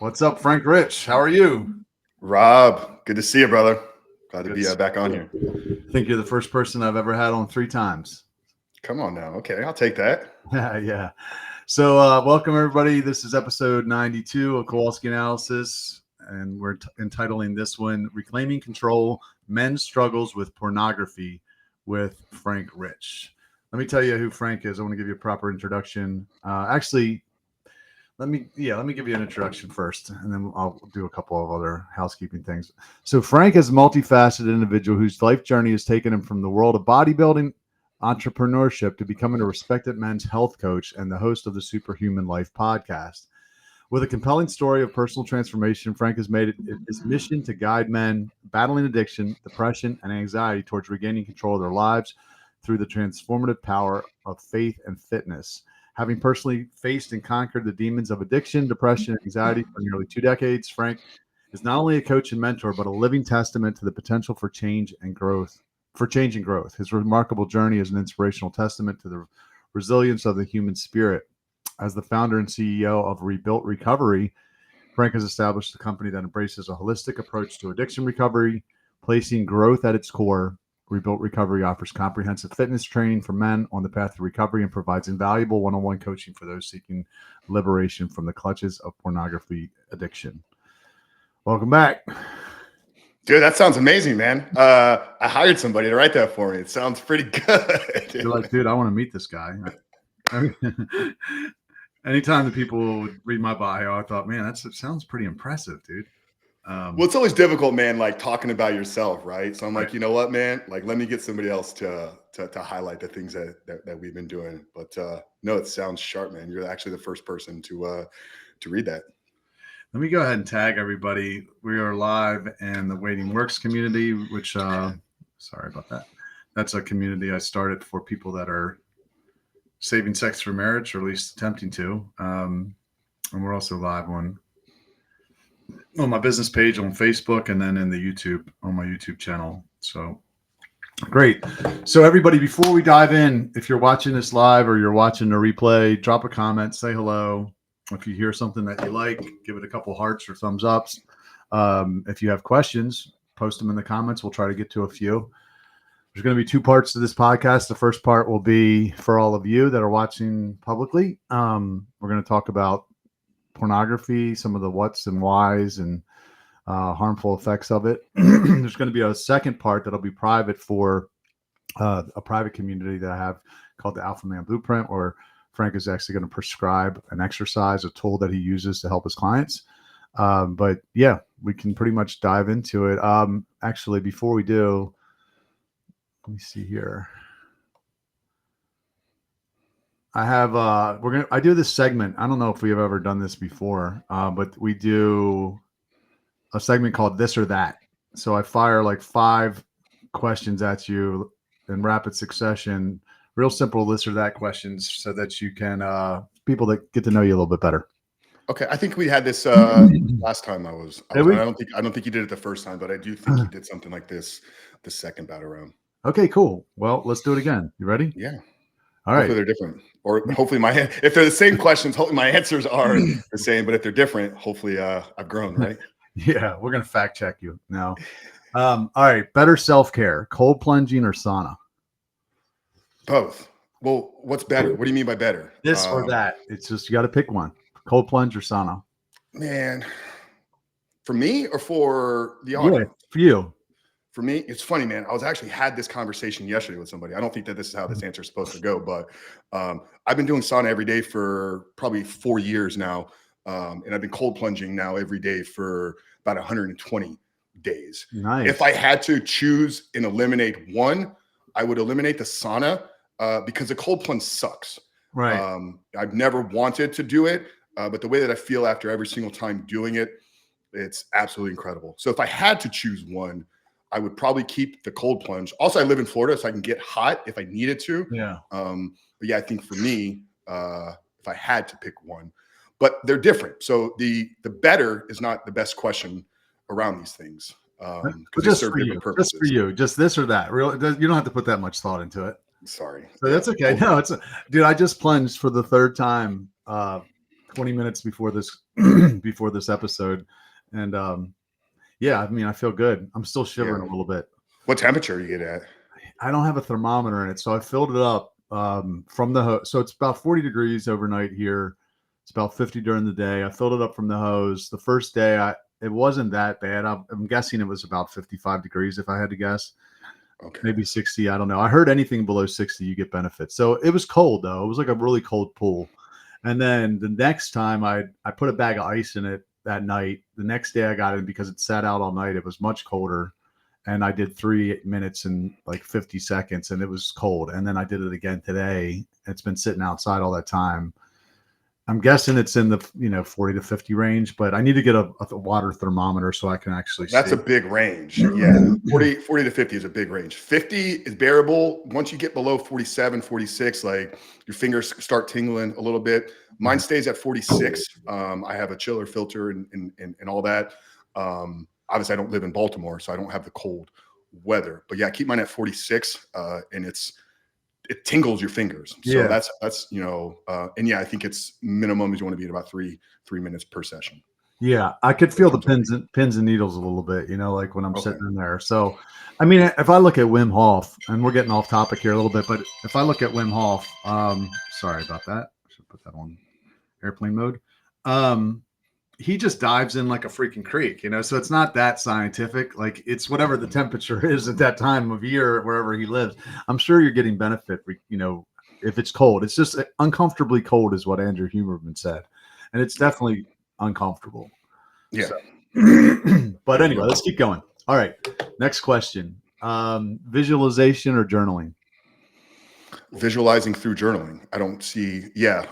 What's up, Frank Rich? How are you? Rob, good to see you, brother. Glad to Good be to see back on you. here. I think you're the first person I've ever had on 3 times. Come on now. Okay, I'll take that. Yeah. So welcome, everybody. This is episode 92 of Kowalski Analysis, and we're entitling this one, Reclaiming Control, Men's Struggles with Pornography with Frank Rich. Let me tell you who Frank is. I want to give you a proper introduction. Let me give you an introduction first, and then I'll do a couple of other housekeeping things. So Frank is a multifaceted individual whose life journey has taken him from the world of bodybuilding, entrepreneurship to becoming a respected men's health coach and the host of the Superhuman Life podcast. With a compelling story of personal transformation, Frank has made it his mission to guide men battling addiction, depression, and anxiety towards regaining control of their lives through the transformative power of faith and fitness. Having personally faced and conquered the demons of addiction, depression, and anxiety for nearly 2 decades, Frank is not only a coach and mentor, but a living testament to the potential for change and growth. His remarkable journey is an inspirational testament to the resilience of the human spirit. As the founder and CEO of Rebuilt Recovery, Frank has established a company that embraces a holistic approach to addiction recovery, placing growth at its core. Rebuilt Recovery offers comprehensive fitness training for men on the path to recovery and provides invaluable one-on-one coaching for those seeking liberation from the clutches of pornography addiction. Welcome back. Dude, that sounds amazing, man. I hired somebody to write that for me. It sounds pretty good. You're like, dude, I want to meet this guy. I mean, anytime the people would read my bio, I thought, man, it sounds pretty impressive, dude. Well, it's always difficult, man, like talking about yourself, right? So I'm like, you know what, man? Like, let me get somebody else to highlight the things that we've been doing. But no, it sounds sharp, man. You're actually the first person to read that. Let me go ahead and tag everybody. We are live in the Waiting Works community, which, sorry about that. That's a community I started for people that are saving sex for marriage, or at least attempting to. And we're also live on my business page on Facebook, and then in the YouTube, on my YouTube channel. So great. So everybody, before we dive in, if you're watching this live or you're watching the replay, drop a comment, say hello. If you hear something that you like, give it a couple hearts or thumbs ups. If you have questions, post them in the comments. We'll try to get to a few. There's going to be 2 parts to this podcast. The first part will be for all of you that are watching publicly. We're going to talk about pornography, some of the what's and whys and harmful effects of it. There's going to be a second part that'll be private for a private community that I have called the Alpha Man Blueprint, where Frank is actually going to prescribe an exercise, a tool that he uses to help his clients. But yeah, we can pretty much dive into it. Actually, before we do, let me see here. I have I do this segment. I don't know if we have ever done this before, but we do a segment called This or That. So I fire like 5 questions at you in rapid succession, real simple this or that questions, so that you can people that get to know you a little bit better. Okay, I think we had this last time I don't think you did it the first time, but I do think you did something like this the second battle round. Okay, cool. Well, let's do it again. You ready? Yeah. All right. Hopefully they're different, or hopefully if they're the same questions, hopefully my answers are the same. But if they're different, hopefully I've grown, right? Yeah, we're gonna fact check you now. All right, better self-care, cold plunging or sauna? Both. Well, what's better? What do you mean by better? This or that? It's just you got to pick one. Cold plunge or sauna? Man, for me or for the audience? Yeah, for you. For me, it's funny, man. I was actually had this conversation yesterday with somebody. I don't think that this is how this answer is supposed to go, but I've been doing sauna every day for probably 4 years now. And I've been cold plunging now every day for about 120 days. Nice. If I had to choose and eliminate one, I would eliminate the sauna because the cold plunge sucks. Right. I've never wanted to do it, but the way that I feel after every single time doing it, it's absolutely incredible. So if I had to choose one, I would probably keep the cold plunge. Also, I live in Florida, so I can get hot if I needed to. Yeah. But yeah, I think for me, if I had to pick one, but they're different. So the better is not the best question around these things. Just for you, just this or that. Real, you don't have to put that much thought into it. Sorry. So that's okay. No, dude, I just plunged for the 3rd time 20 minutes before this before this episode, and yeah, I mean, I feel good. I'm still shivering a little bit. What temperature you get at? I don't have a thermometer in it, so I filled it up from the hose. So it's about 40 degrees overnight here. It's about 50 during the day. I filled it up from the hose. The first day, it wasn't that bad. I'm guessing it was about 55 degrees if I had to guess. Okay. Maybe 60. I don't know. I heard anything below 60, you get benefits. So it was cold though. It was like a really cold pool. And then the next time I put a bag of ice in it that night. The next day I got it because it sat out all night. It was much colder. And I did 3 minutes and like 50 seconds and it was cold. And then I did it again today. It's been sitting outside all that time. I'm guessing it's in the 40 to 50 range, but I need to get a water thermometer so I can actually That's see. a big range. Yeah. 40 to 50 is a big range. 50 is bearable. Once you get below 47, 46, like your fingers start tingling a little bit. Mine stays at 46. I have a chiller filter and all that. Obviously I don't live in Baltimore, so I don't have the cold weather, but yeah, keep mine at 46. And it tingles your fingers. So that's and yeah, I think it's minimum is you want to be at about three minutes per session. Yeah, I could feel the pins and needles a little bit, like when I'm sitting in there. So, I mean, if I look at Wim Hof, and we're getting off topic here a little bit, but if I look at Wim Hof, sorry about that. I should put that on airplane mode. He just dives in like a freaking creek, so it's not that scientific. Like it's whatever the temperature is at that time of year, wherever he lives. I'm sure you're getting benefit, if it's cold. It's just uncomfortably cold is what Andrew Huberman said. And it's definitely uncomfortable. Yeah. So, but anyway, let's keep going. All right. Next question. Visualization or journaling? Visualizing through journaling. I don't see. Yeah.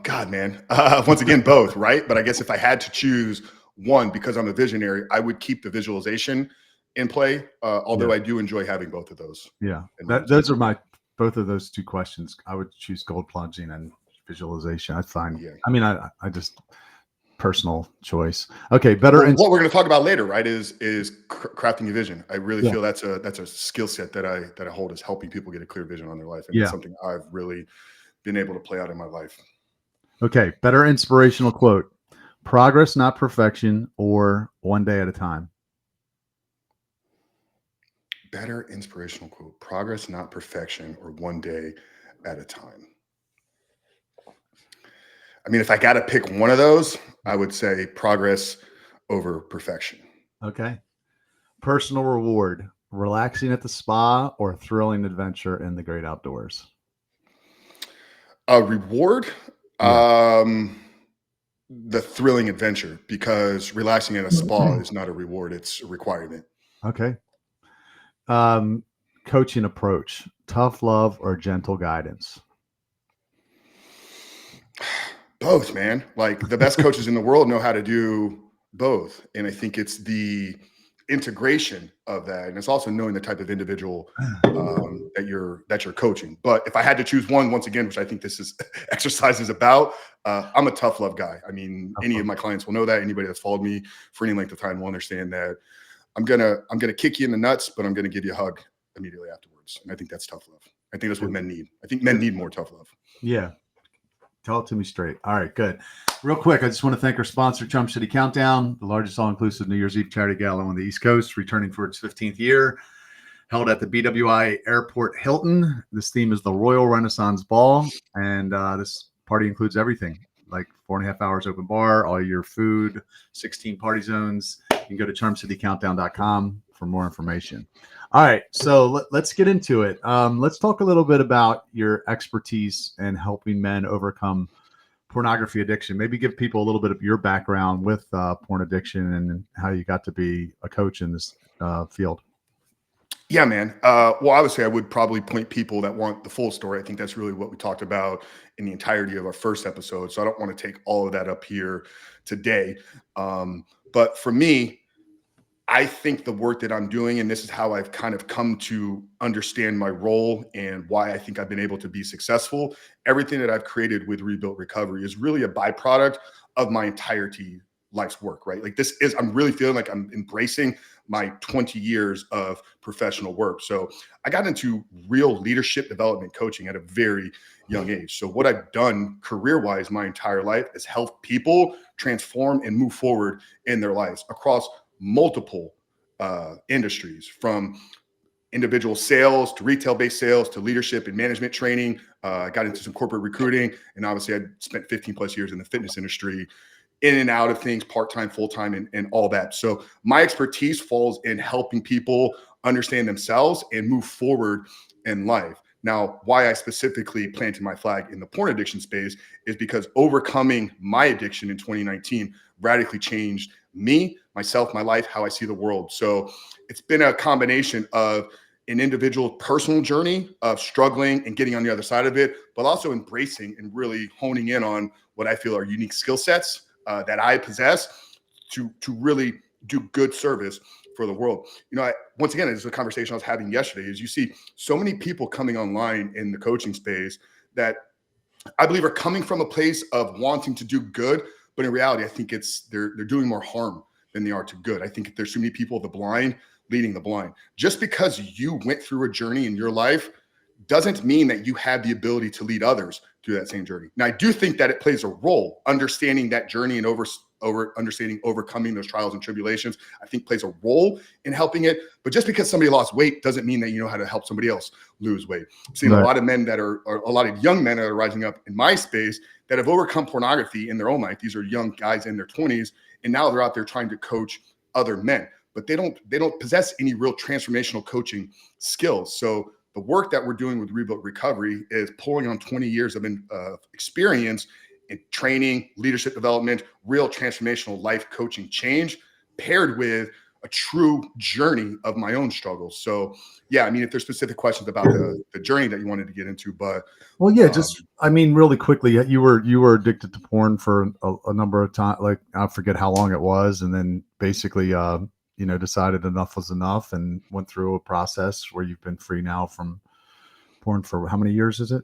God, man. Once again, both, right? But I guess if I had to choose one, because I'm a visionary, I would keep the visualization in play. Although I do enjoy having both of those. Yeah. Those are both of those two questions. I would choose gold plunging and visualization. I find, I just personal choice. Okay. What we're going to talk about later, right, is crafting your vision. I really feel that's a skill set that I hold, is helping people get a clear vision on their life. And it's something I've really been able to play out in my life. Okay. Better inspirational quote: progress, not perfection, or one day at a time. Better inspirational quote: progress, not perfection, or one day at a time. I mean, if I got to pick one of those, I would say progress over perfection. Okay. Personal reward: relaxing at the spa or thrilling adventure in the great outdoors? A reward? The thrilling adventure, because relaxing in a spa is not a reward. It's a requirement. Okay. Coaching approach: tough love or gentle guidance? Both, man. Like the best coaches in the world know how to do both. And I think it's the integration of that. And it's also knowing the type of individual that you're coaching. But if I had to choose one, once again, which I think this exercise is about, I'm a tough love guy. I mean, any of my clients will know that. Anybody that's followed me for any length of time will understand that I'm gonna kick you in the nuts, but I'm gonna give you a hug immediately afterwards. And I think that's tough love. I think that's what men need. I think men need more tough love. Yeah. Tell it to me straight. All right, good. Real quick, I just want to thank our sponsor, Chum City Countdown, the largest all-inclusive New Year's Eve charity gala on the East Coast, returning for its 15th year, held at the BWI Airport Hilton. This theme is the Royal Renaissance Ball, and this party includes everything, like 4.5 hours open bar, all your food, 16 party zones. You can go to charmcitycountdown.com for more information. All right, so let's get into it. Let's talk a little bit about your expertise in helping men overcome pornography addiction. Maybe give people a little bit of your background with porn addiction and how you got to be a coach in this field. Yeah, man. Well, obviously, I would probably point people that want the full story. I think that's really what we talked about in the entirety of our first episode. So I don't want to take all of that up here today. But for me, I think the work that I'm doing, and this is how I've kind of come to understand my role and why I think I've been able to be successful. Everything that I've created with Rebuilt Recovery is really a byproduct of my entirety life's work, right? Like I'm really feeling like I'm embracing my 20 years of professional work. So I got into real leadership development coaching at a very young age. So what I've done career-wise my entire life is help people transform and move forward in their lives across multiple industries, from individual sales to retail-based sales to leadership and management training. I got into some corporate recruiting, and obviously I spent 15 plus years in the fitness industry, in and out of things, part-time, full-time, and all that. So my expertise falls in helping people understand themselves and move forward in life. Now, why I specifically planted my flag in the porn addiction space is because overcoming my addiction in 2019 radically changed me, myself, my life, how I see the world. So it's been a combination of an individual personal journey of struggling and getting on the other side of it, but also embracing and really honing in on what I feel are unique skill sets that I possess to really do good service for the world. Once again, it's a conversation I was having yesterday, is you see so many people coming online in the coaching space that I believe are coming from a place of wanting to do good, but in reality, I think they're doing more harm than they are to good. I think there's too many people, the blind leading the blind. Just because you went through a journey in your life doesn't mean that you have the ability to lead others through that same journey. Now, I do think that it plays a role. Understanding that journey and overcoming those trials and tribulations, I think plays a role in helping it. But just because somebody lost weight doesn't mean that you know how to help somebody else lose weight. I've seen a lot of men a lot of young men that are rising up in my space that have overcome pornography in their own life. These are young guys in their 20s, and now they're out there trying to coach other men, but they don't possess any real transformational coaching skills. So the work that we're doing with Rebuilt Recovery is pulling on 20 years of experience in training, leadership development, real transformational life coaching change, paired with a true journey of my own struggles. So yeah, I mean, if there's specific questions about the journey that you wanted to get into, but well, yeah, really quickly, you were addicted to porn for a number of times, like I forget how long it was, and then basically decided enough was enough and went through a process where you've been free now from porn for how many years is it?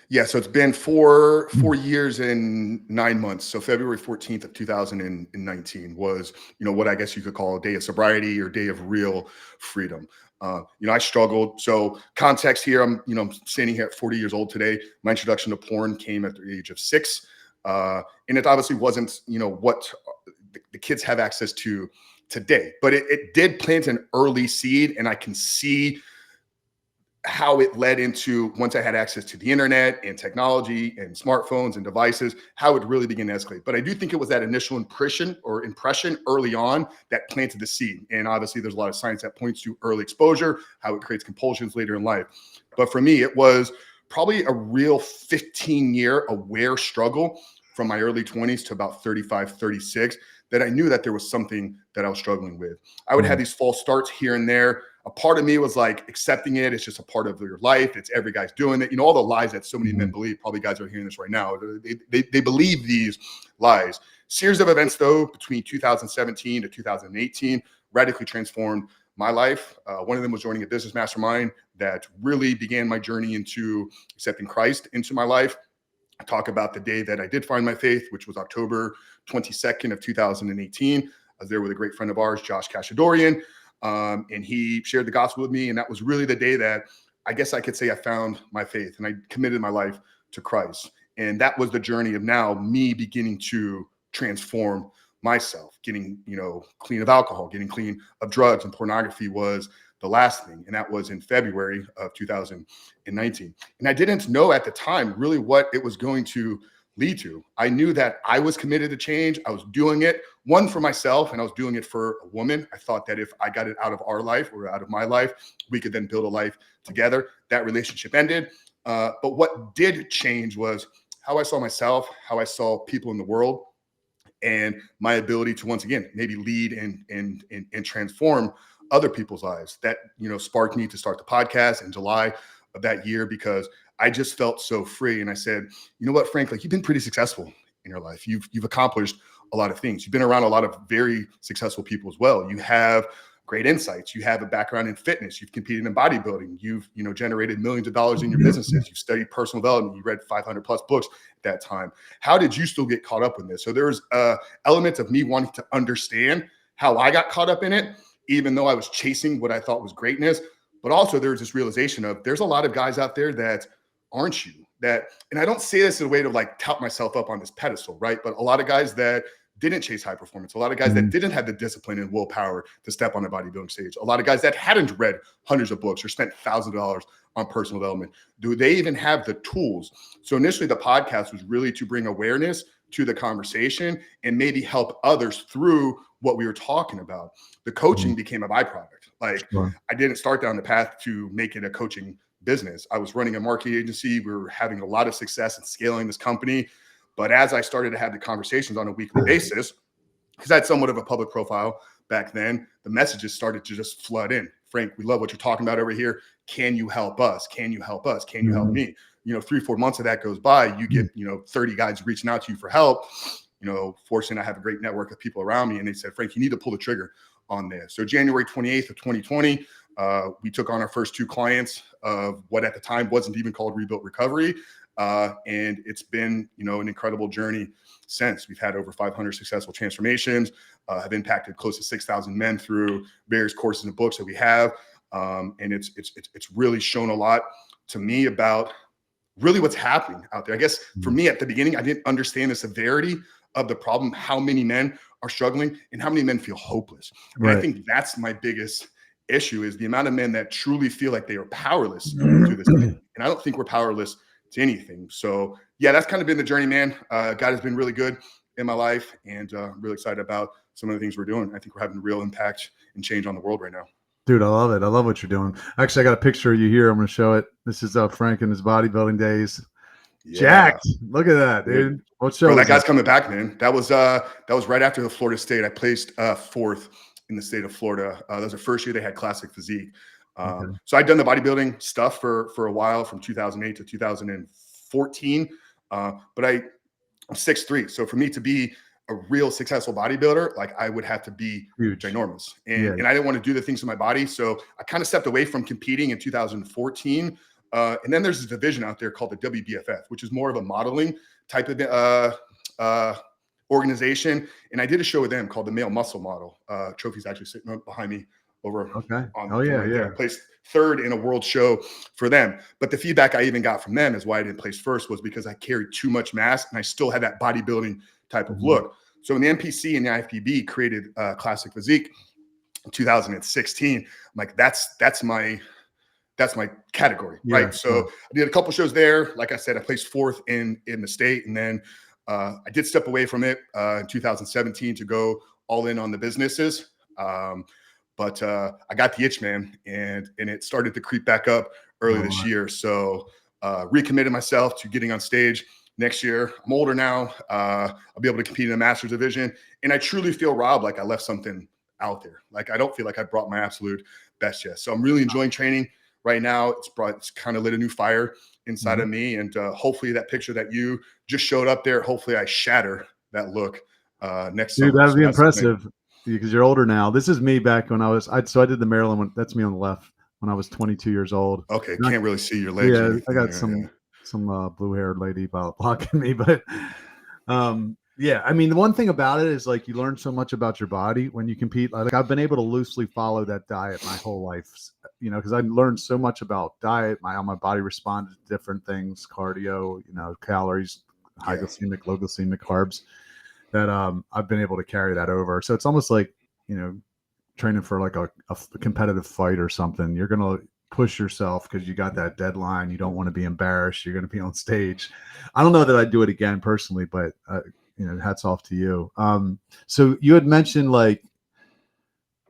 Yeah, so it's been 4 years and 9 months. So February 14th of 2019 was, what I guess you could call a day of sobriety or day of real freedom. I struggled. So context here, I'm standing here at 40 years old today. My introduction to porn came at the age of 6. And it obviously wasn't, what the kids have access to today, but it did plant an early seed, and I can see how it led into, once I had access to the internet and technology and smartphones and devices, how it really began to escalate. But I do think it was that initial impression early on that planted the seed. And obviously there's a lot of science that points to early exposure, how it creates compulsions later in life. But for me, it was probably a real 15-year aware struggle from my early 20s to about 35, 36, that I knew that there was something that I was struggling with. I would have these false starts here and there. A part of me was like accepting it. It's just a part of your life. It's every guy's doing it. All the lies that so many men believe. Probably guys are hearing this right now. They believe these lies. Series of events, though, between 2017 to 2018 radically transformed my life. One of them was joining a business mastermind that really began my journey into accepting Christ into my life. I talk about the day that I did find my faith, which was October 22nd of 2018. I was there with a great friend of ours, Josh Cashadorian. And he shared the gospel with me. And that was really the day that I guess I could say I found my faith and I committed my life to Christ. And that was the journey of now me beginning to transform myself, getting, clean of alcohol, getting clean of drugs, and pornography was the last thing. And that was in February of 2019. And I didn't know at the time really what it was going to lead to. I knew that I was committed to change. I was doing it, one, for myself, and I was doing it for a woman. I thought that if I got it out of our life or out of my life, we could then build a life together. That relationship ended. But what did change was how I saw myself, how I saw people in the world, and my ability to, once again, maybe lead and transform other people's lives. That, sparked me to start the podcast in July of that year, because I just felt so free. And I said, you know what, Frank, like, you've been pretty successful in your life. You've accomplished a lot of things. You've been around a lot of very successful people as well. You have great insights. You have a background in fitness. You've competed in bodybuilding. You've, generated millions of dollars in your businesses. You've studied personal development. You read 500 plus books at that time. How did you still get caught up in this? So there's elements of me wanting to understand how I got caught up in it, even though I was chasing what I thought was greatness. But also there's this realization of there's a lot of guys out there that aren't you. And I don't say this in a way to like tout myself up on this pedestal, right? But a lot of guys that didn't chase high performance, a lot of guys that didn't have the discipline and willpower to step on a bodybuilding stage, a lot of guys that hadn't read hundreds of books or spent thousands of dollars on personal development. Do they even have the tools? So initially the podcast was really to bring awareness to the conversation and maybe help others through what we were talking about. The coaching became a byproduct. Like I didn't start down the path to make it a coaching business. I was running a marketing agency. We were having a lot of success in scaling this company. But as I started to have the conversations on a weekly basis, because I had somewhat of a public profile back then, the messages started to just flood in. Frank, we love what you're talking about over here. Can you help us? Can you help us? Can you help me? 3-4 months of that goes by, you get, 30 guys reaching out to you for help. Fortunately, I have a great network of people around me, and they said, Frank, you need to pull the trigger on this. So January 28th of 2020, we took on our first 2 clients of what at the time wasn't even called Rebuilt Recovery. And it's been, an incredible journey since. We've had over 500 successful transformations, have impacted close to 6,000 men through various courses and books that we have. And it's really shown a lot to me about really what's happening out there. I guess for me at the beginning, I didn't understand the severity of the problem, how many men are struggling and how many men feel hopeless. And I think that's my biggest issue, is the amount of men that truly feel like they are powerless to this thing. And I don't think we're powerless to anything. So yeah, that's kind of been the journey, man. God has been really good in my life, and really excited about some of the things we're doing. I think we're having a real impact and change on the world right now. Dude, I love it. I love what you're doing. Actually, I got a picture of you here. I'm going to show it. This is Frank in his bodybuilding days. Yeah. Jacked. Look at that, dude. What show? Bro, that guy's coming back, man. That was right after the Florida State. I placed 4th in the state of Florida. That was the first year they had classic physique. So I'd done the bodybuilding stuff for a while, from 2008 to 2014. But I'm 6'3". So for me to be a real successful bodybuilder, like I would have to be huge, ginormous. And I didn't want to do the things to my body. So I kind of stepped away from competing in 2014. And then there's this division out there called the WBFF, which is more of a modeling type of organization. And I did a show with them called the Male Muscle Model. Trophy's actually sitting behind me over. Okay. I placed 3rd in a world show for them. But the feedback I even got from them is why I didn't place 1st was because I carried too much mass and I still had that bodybuilding type of look. So in the NPC and the IFBB created classic physique in 2016. I'm like, that's my category, right? So I did a couple shows there. Like I said, I placed 4th in the state, and then I did step away from it in 2017 to go all in on the businesses. But I got the itch, man, and it started to creep back up early this year. So recommitted myself to getting on stage next year. I'm older now. I'll be able to compete in a master's division, and I truly feel, Rob, like I left something out there. Like I don't feel like I brought my absolute best yet. So I'm really enjoying training right now. It's kind of lit a new fire inside of me, and hopefully that picture that you just showed up there, hopefully I shatter that look next summer. Dude, that would be impressive, because you're older now. This is me back when I did the Maryland one. That's me on the left when I was 22 years old. Okay, can't really see your legs. Yeah, I got some blue-haired lady blocking me, but yeah, I mean, the one thing about it is like you learn so much about your body when you compete. Like I've been able to loosely follow that diet my whole life, because I learned so much about diet, how my body responded to different things, cardio, calories, high glycemic, low glycemic, carbs, that I've been able to carry that over. So it's almost like, training for like a competitive fight or something. You're going to push yourself because you got that deadline. You don't want to be embarrassed. You're going to be on stage. I don't know that I'd do it again personally, but hats off to you. So you had mentioned like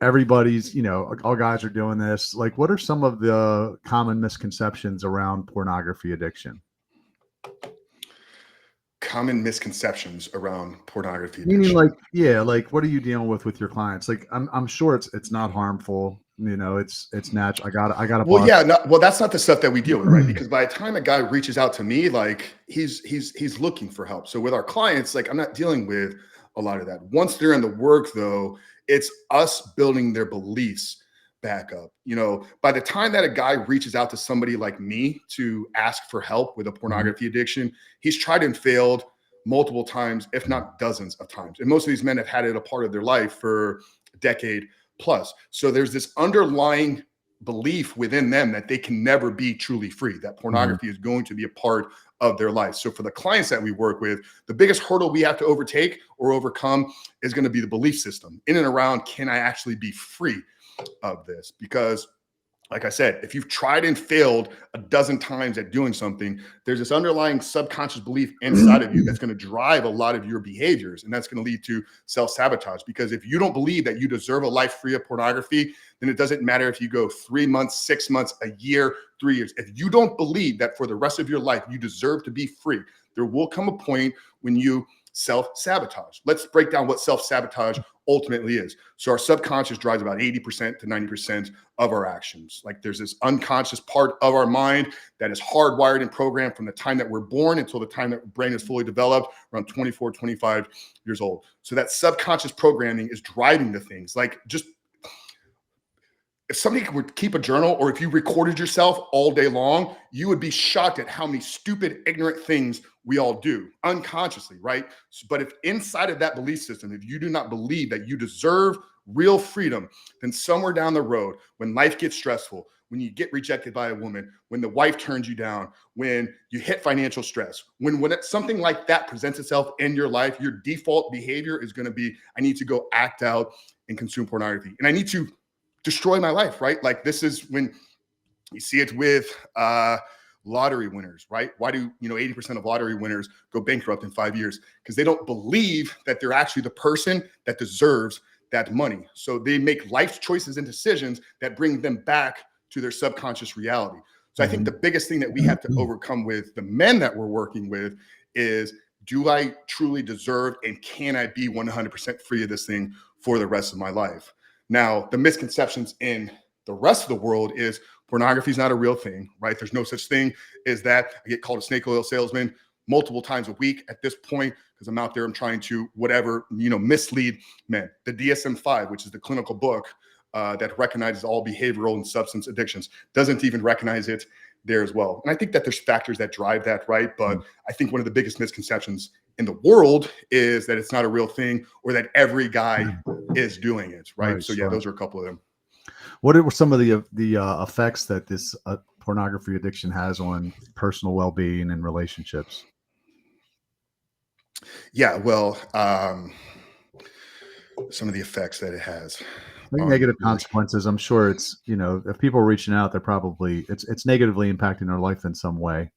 everybody's, all guys are doing this. Like, what are some of the common misconceptions around pornography addiction? Common misconceptions around pornography addiction. Meaning like what are you dealing with your clients? Like I'm sure it's not harmful. It's natural. I got. Well, that's not the stuff that we deal with, right? Because by the time a guy reaches out to me, like he's looking for help. So with our clients, like I'm not dealing with a lot of that. Once they're in the work, though, it's us building their beliefs back up. By the time that a guy reaches out to somebody like me to ask for help with a pornography addiction, he's tried and failed multiple times, if not dozens of times. And most of these men have had it a part of their life for a decade plus. So there's this underlying belief within them that they can never be truly free, that pornography is going to be a part of their life. So for the clients that we work with, the biggest hurdle we have to overtake or overcome is going to be the belief system in and around, can I actually be free of this? Because like I said, if you've tried and failed a dozen times at doing something, there's this underlying subconscious belief inside of you that's going to drive a lot of your behaviors. And that's going to lead to self-sabotage. Because if you don't believe that you deserve a life free of pornography, then it doesn't matter if you go 3 months, 6 months, a year, 3 years. If you don't believe that for the rest of your life, you deserve to be free, there will come a point when you self-sabotage. Let's break down what self-sabotage ultimately is. So our subconscious drives about 80% to 90% of our actions. Like there's this unconscious part of our mind that is hardwired and programmed from the time that we're born until the time that the brain is fully developed, around 24, 25 years old. So that subconscious programming is driving the things. Like just if somebody would keep a journal, or if you recorded yourself all day long, you would be shocked at how many stupid, ignorant things we all do unconsciously, right? But if inside of that belief system, if you do not believe that you deserve real freedom, then somewhere down the road, when life gets stressful, when you get rejected by a woman, when the wife turns you down, when you hit financial stress, when something like that presents itself in your life, your default behavior is going to be, I need to go act out and consume pornography. And I need to destroy my life, right? Like this is when you see it with lottery winners, right? Why do 80% of lottery winners go bankrupt in 5 years? Because they don't believe that they're actually the person that deserves that money. So they make life choices and decisions that bring them back to their subconscious reality. So I think the biggest thing that we have to overcome with the men that we're working with is, do I truly deserve and can I be 100% free of this thing for the rest of my life? Now, the misconceptions in the rest of the world is pornography is not a real thing, right? There's no such thing as that. I get called a snake oil salesman multiple times a week at this point because I'm out there, I'm trying to mislead men. The DSM-5, which is the clinical book that recognizes all behavioral and substance addictions, doesn't even recognize it there as well. And I think that there's factors that drive that, right? But I think one of the biggest misconceptions in the world is that it's not a real thing, or that every guy is doing it, right? So yeah, those are a couple of them. What are some of the effects that this pornography addiction has on personal well-being and relationships? Yeah, well, some of the effects that it has. Negative consequences. I'm sure it's, if people are reaching out, they're probably it's negatively impacting their life in some way.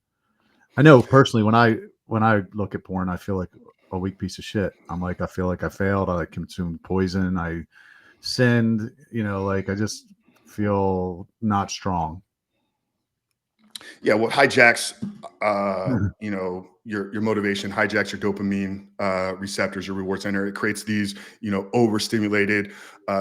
I know personally, when I look at porn, I feel like a weak piece of shit. I feel like I failed. I consumed poison. I sinned. I just feel not strong. Yeah, well, hijacks, your motivation, hijacks your dopamine receptors, your reward center. It creates these, overstimulated,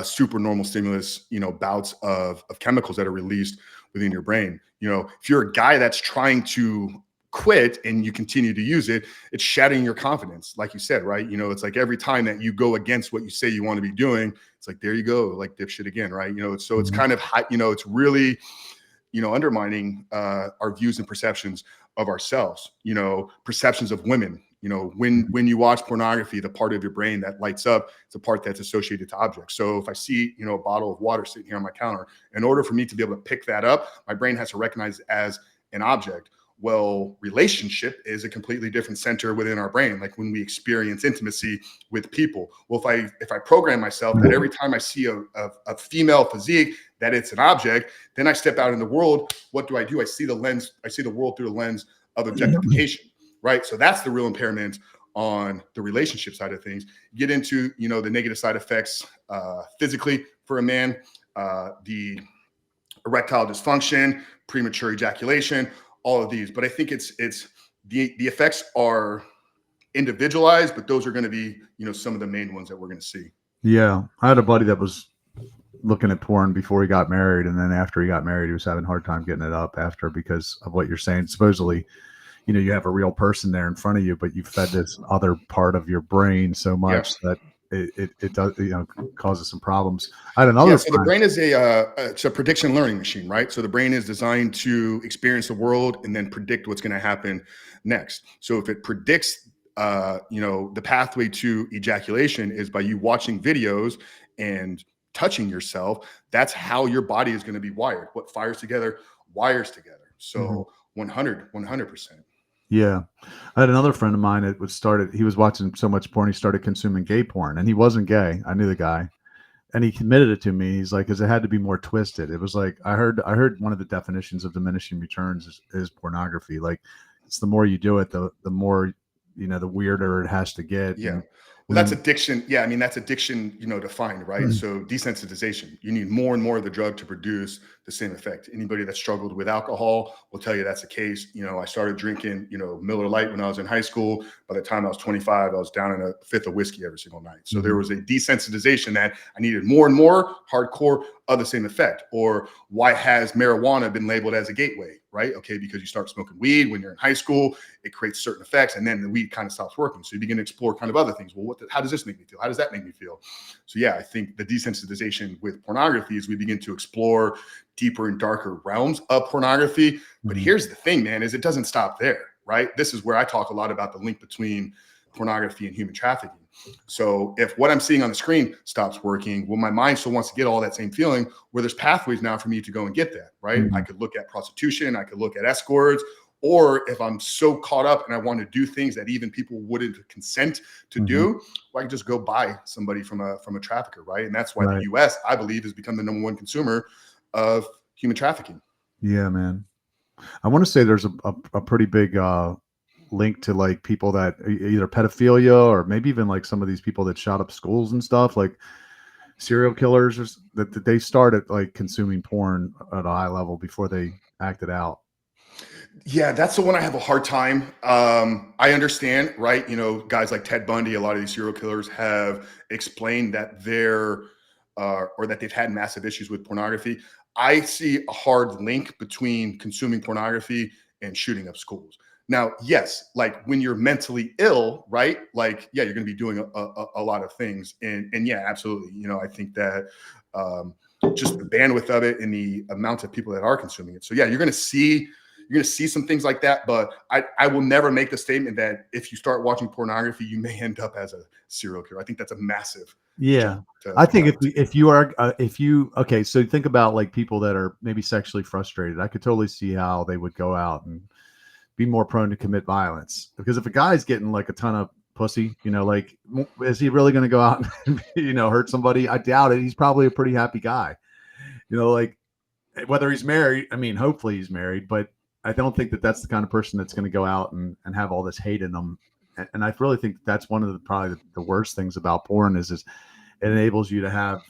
super normal stimulus, bouts of chemicals that are released within your brain. If you're a guy that's trying to quit and you continue to use it, it's shattering your confidence. Like you said, right? It's like every time that you go against what you say you want to be doing, it's like, there you go, like dipshit again, right? It's kind of high, it's really, undermining our views and perceptions of ourselves, perceptions of women. When you watch pornography, the part of your brain that lights up, it's a part that's associated to objects. So if I see, a bottle of water sitting here on my counter, in order for me to be able to pick that up, my brain has to recognize it as an object. Well, relationship is a completely different center within our brain. Like when we experience intimacy with people. Well, if I program myself that every time I see a female physique, that it's an object, then I step out in the world. What do? I see the world through the lens of objectification, right? So that's the real impairment on the relationship side of things. Get into, the negative side effects physically for a man, the erectile dysfunction, premature ejaculation, all of these. But I think it's the effects are individualized, but those are going to be, some of the main ones that we're going to see. Yeah. I had a buddy that was looking at porn before he got married, and then after he got married, he was having a hard time getting it up after because of what you're saying. Supposedly, you have a real person there in front of you, but you fed this other part of your brain so Yeah. much that it does, causes some problems. I had Yeah, another so the friend. brain is it's a prediction learning machine, right? So the brain is designed to experience the world and then predict what's going to happen next. So if it predicts, the pathway to ejaculation is by you watching videos and touching yourself, that's how your body is going to be wired. What fires together wires together. Mhm. So 100%. Yeah. I had another friend of mine that he was watching so much porn, he started consuming gay porn, and he wasn't gay. I knew the guy. And he admitted it to me. He's like, because it had to be more twisted. It was like I heard one of the definitions of diminishing returns is pornography. Like, it's the more you do it, the more, the weirder it has to get. Yeah. And Well, that's then addiction. Yeah, I mean that's addiction, defined, right? So desensitization. You need more and more of the drug to produce the same effect. Anybody that struggled with alcohol will tell you that's the case. I started drinking, Miller Lite when I was in high school. By the time I was 25, I was down in a fifth of whiskey every single night. So there Mhm. was a desensitization that I needed more and more hardcore of the same effect. Or why has marijuana been labeled as a gateway, right? Okay, because you start smoking weed when you're in high school, it creates certain effects, and then the weed kind of stops working. So you begin to explore kind of other things. Well, how does this make me feel? How does that make me feel? So yeah, I think the desensitization with pornography is we begin to explore deeper and darker realms of pornography. But Mhm. here's the thing, man, is it doesn't stop there, right? This is where I talk a lot about the link between pornography and human trafficking. So if what I'm seeing on the screen stops working, well, my mind still wants to get all that same feeling, where there's pathways now for me to go and get that, right? I Mhm. could look at prostitution, I could look at escorts, or if I'm so caught up and I want to do things that even people wouldn't consent to Mhm. do, well, I can just go buy somebody from a trafficker, right? And that's why the Right. U.S., I believe, has become the number one consumer of human trafficking. Yeah, man. I want to say there's a pretty big link to like people that either pedophilia or maybe even like some of these people that shot up schools and stuff, like serial killers, that they started like consuming porn at a high level before they acted out. Yeah, that's the one I have a hard time. I understand, right? Guys like Ted Bundy, a lot of these serial killers have explained that or that they've had massive issues with pornography. I see a hard link between consuming pornography and shooting up schools. Now, yes, like when you're mentally ill, right? Like, yeah, you're going to be doing a lot of things, and yeah, absolutely. I think that um, just the bandwidth of it and the amount of people that are consuming it. So yeah, you're going to see some things like that, but I will never make the statement that if you start watching pornography, you may end up as a serial killer. I think that's a massive Yeah. jump to I think kind of take. if you are if you okay, so think about like people that are maybe sexually frustrated. I could totally see how they would go out and be more prone to commit violence. Because if a guy's getting like a ton of pussy, like, is he really going to go out and hurt somebody? I doubt it. He's probably a pretty happy guy. Like, whether he's married, I mean, hopefully he's married, but I don't think that that's the kind of person that's going to go out and have all this hate in them. And I really think that's one of probably the worst things about porn is it enables you to have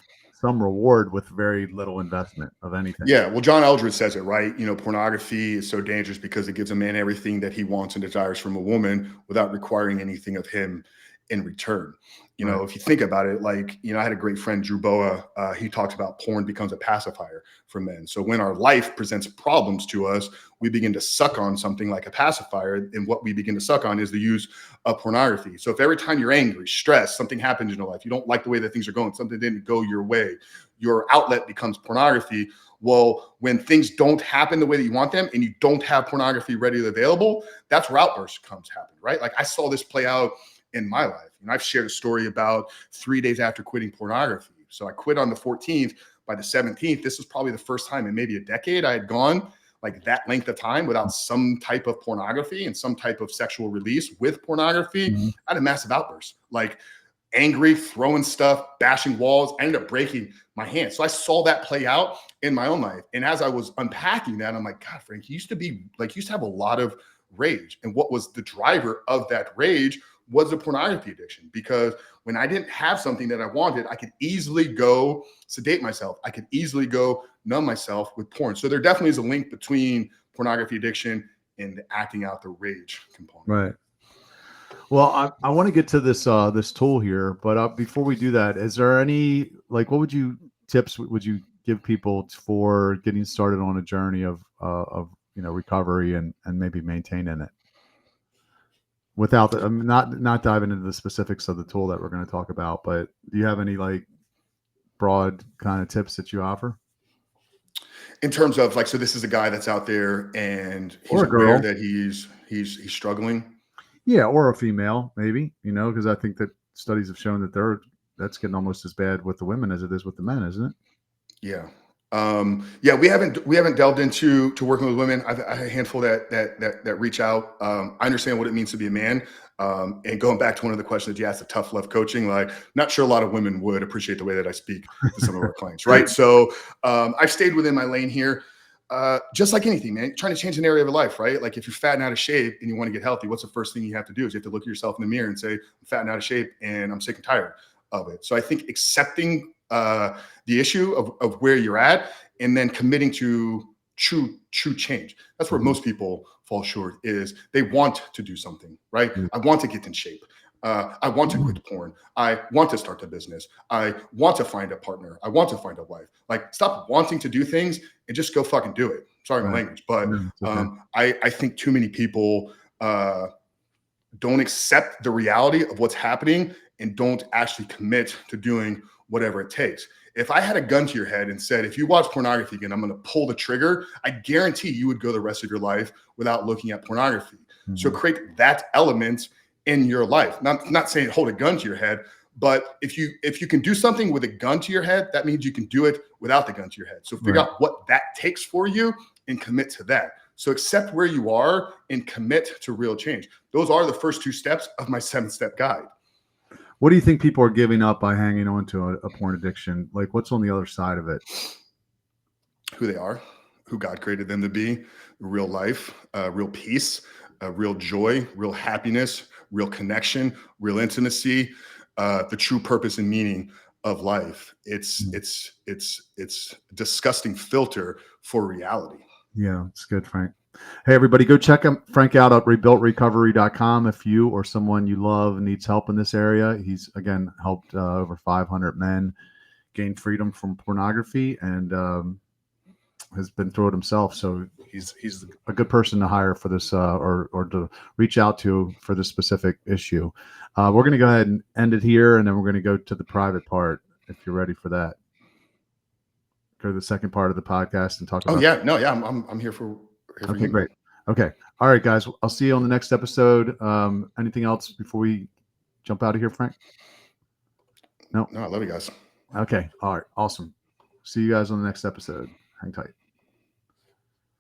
some reward with very little investment of anything. Yeah, well, John Eldredge says it right. Pornography is so dangerous because it gives a man everything that he wants and desires from a woman without requiring anything of him in return. Right. If you think about it, like, I had a great friend, Drew Boa. He talks about porn becomes a pacifier for men. So when our life presents problems to us, we begin to suck on something like a pacifier. And what we begin to suck on is the use of pornography. So if every time you're angry, stressed, something happens in your life, you don't like the way that things are going, something didn't go your way, your outlet becomes pornography. Well, when things don't happen the way that you want them and you don't have pornography readily available, that's where outbursts comes happen, right? Like I saw this play out in my life. I've shared a story about 3 days after quitting pornography. So I quit on the 14th. By the 17th, this was probably the first time in maybe a decade I had gone like that length of time without some type of pornography and some type of sexual release with pornography. Mhm. I had a massive outburst. Like angry, throwing stuff, bashing walls. I ended up breaking my hand. So I saw that play out in my own life. And as I was unpacking that, I'm like, God, Frank, you used to have a lot of rage. And what was the driver of that rage was the pornography addiction. Because when I didn't have something that I wanted, I could easily go sedate myself. I could easily go numb myself with porn. So there definitely is a link between pornography addiction and the acting out the rage component. Right. Well, I want to get to this tool here, but before we do that, is there any like what tips would you give people for getting started on a journey of recovery and maybe maintaining it? without the, not diving into the specifics of the tool that we're going to talk about, but do you have any like broad kind of tips that you offer? In terms of like, so this is a guy that's out there and he's Or a aware girl? that he's struggling. Yeah, or a female, maybe, because I think that studies have shown that that's getting almost as bad with the women as it is with the men, isn't it? Yeah. Yeah, we haven't delved into working with women. I have a handful that reach out. I understand what it means to be a man. And going back to one of the questions that you asked, the tough love coaching, like not sure a lot of women would appreciate the way that I speak to some of our clients, right? So I've stayed within my lane here. Just like anything, man, trying to change an area of your life, right? Like if you're fat and out of shape and you want to get healthy, what's the first thing you have to do is you have to look at yourself in the mirror and say, I'm fat and out of shape and I'm sick and tired of it. So I think accepting the issue of where you're at and then committing to true change. That's where most people fall short is they want to do something, right? I want to get in shape. I want to quit porn. I want to start a business. I want to find a partner. I want to find a wife. Like stop wanting to do things and just go fucking do it. Sorry, my language, but I think too many people don't accept the reality of what's happening and don't actually commit to doing whatever it takes. If I had a gun to your head and said, if you watch pornography again, I'm going to pull the trigger, I guarantee you would go the rest of your life without looking at pornography. So create that element in your life. Not saying hold a gun to your head, but if you can do something with a gun to your head, that means you can do it without the gun to your head. So figure out what that takes for you and commit to that. So accept where you are and commit to real change. Those are the first 2 steps of my 7-step guide. What do you think people are giving up by hanging on to a porn addiction? Like what's on the other side of it? Who they are, who God created them to be, real life, real peace, real joy, real happiness, real connection, real intimacy, the true purpose and meaning of life. It's a disgusting filter for reality. Yeah, it's good, Frank. Hey, everybody, go check Frank out at rebuiltrecovery.com if you or someone you love needs help in this area. He's, again, helped over 500 men gain freedom from pornography and has been through it himself. So he's a good person to hire for this or to reach out to for this specific issue. We're going to go ahead and end it here, and then we're going to go to the private part if you're ready for that. Go to the second part of the podcast and talk about. Oh yeah, no, yeah, I'm here for. Okay, great. Okay, all right, guys. I'll see you on the next episode. Anything else before we jump out of here, Frank? No, I love you guys. Okay, all right, awesome. See you guys on the next episode. Hang tight.